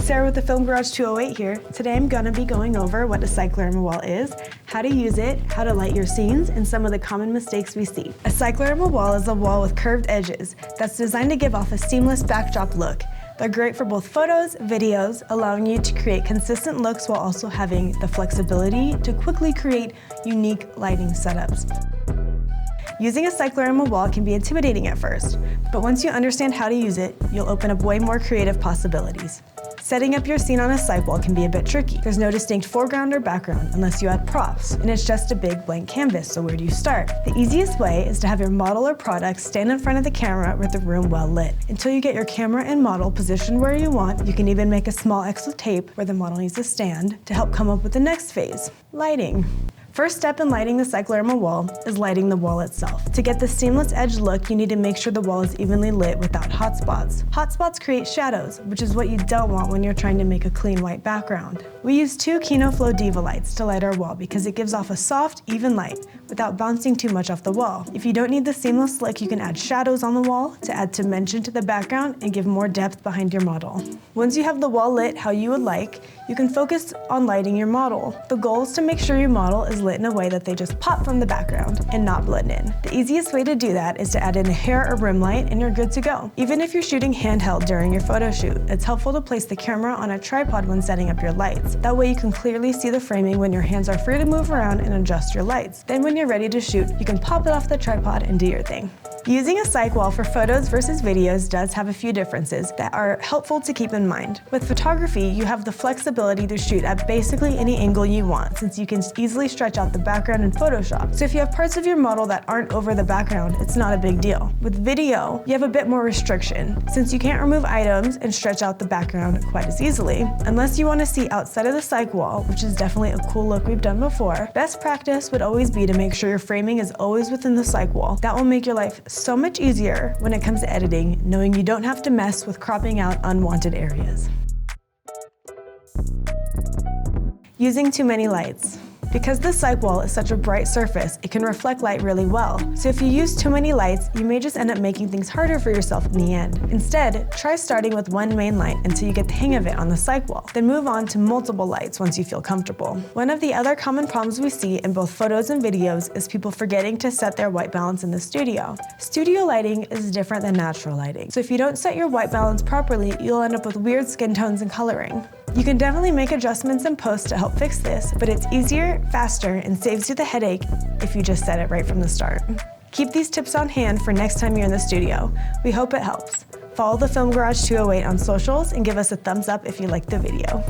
Sarah with the Film Garage 208 here. Today I'm gonna be going over what a cyclerable wall is, how to use it, how to light your scenes, and some of the common mistakes we see. A cyclerable wall is a wall with curved edges that's designed to give off a seamless backdrop look. They're great for both photos, videos, allowing you to create consistent looks while also having the flexibility to quickly create unique lighting setups. Using a cyclerable wall can be intimidating at first, but once you understand how to use it, you'll open up way more creative possibilities. Setting up your scene on a cyc wall can be a bit tricky. There's no distinct foreground or background unless you add props, and it's just a big blank canvas, so where do you start? The easiest way is to have your model or product stand in front of the camera with the room well lit. Until you get your camera and model positioned where you want, you can even make a small X with tape where the model needs to stand to help come up with the next phase, lighting. First step in lighting the cyclerable wall is lighting the wall itself. To get the seamless edge look, you need to make sure the wall is evenly lit without hot spots. Hot spots create shadows, which is what you don't want when you're trying to make a clean white background. We use 2 Kino Flow Diva lights to light our wall because it gives off a soft, even light without bouncing too much off the wall. If you don't need the seamless look, you can add shadows on the wall to add dimension to the background and give more depth behind your model. Once you have the wall lit how you would like, you can focus on lighting your model. The goal is to make sure your model is lit in a way that they just pop from the background and not blend in. The easiest way to do that is to add in a hair or rim light and you're good to go. Even if you're shooting handheld during your photo shoot, it's helpful to place the camera on a tripod when setting up your lights. That way you can clearly see the framing when your hands are free to move around and adjust your lights. Then when you're ready to shoot, you can pop it off the tripod and do your thing. Using a cyc wall for photos versus videos does have a few differences that are helpful to keep in mind. With photography, you have the flexibility to shoot at basically any angle you want, since you can easily stretch out the background in Photoshop. So if you have parts of your model that aren't over the background, it's not a big deal. With video, you have a bit more restriction, since you can't remove items and stretch out the background quite as easily. Unless you want to see outside of the cyc wall, which is definitely a cool look we've done before, best practice would always be to make sure your framing is always within the cyc wall. That will make your life so much easier when it comes to editing, knowing you don't have to mess with cropping out unwanted areas. Using too many lights. Because the cyc wall is such a bright surface, it can reflect light really well. So if you use too many lights, you may just end up making things harder for yourself in the end. Instead, try starting with one main light until you get the hang of it on the cyc wall. Then move on to multiple lights once you feel comfortable. One of the other common problems we see in both photos and videos is people forgetting to set their white balance in the studio. Studio lighting is different than natural lighting. So if you don't set your white balance properly, you'll end up with weird skin tones and coloring. You can definitely make adjustments in post to help fix this, but it's easier, faster, and saves you the headache if you just set it right from the start. Keep these tips on hand for next time you're in the studio. We hope it helps. Follow the Film Garage 208 on socials and give us a thumbs up if you liked the video.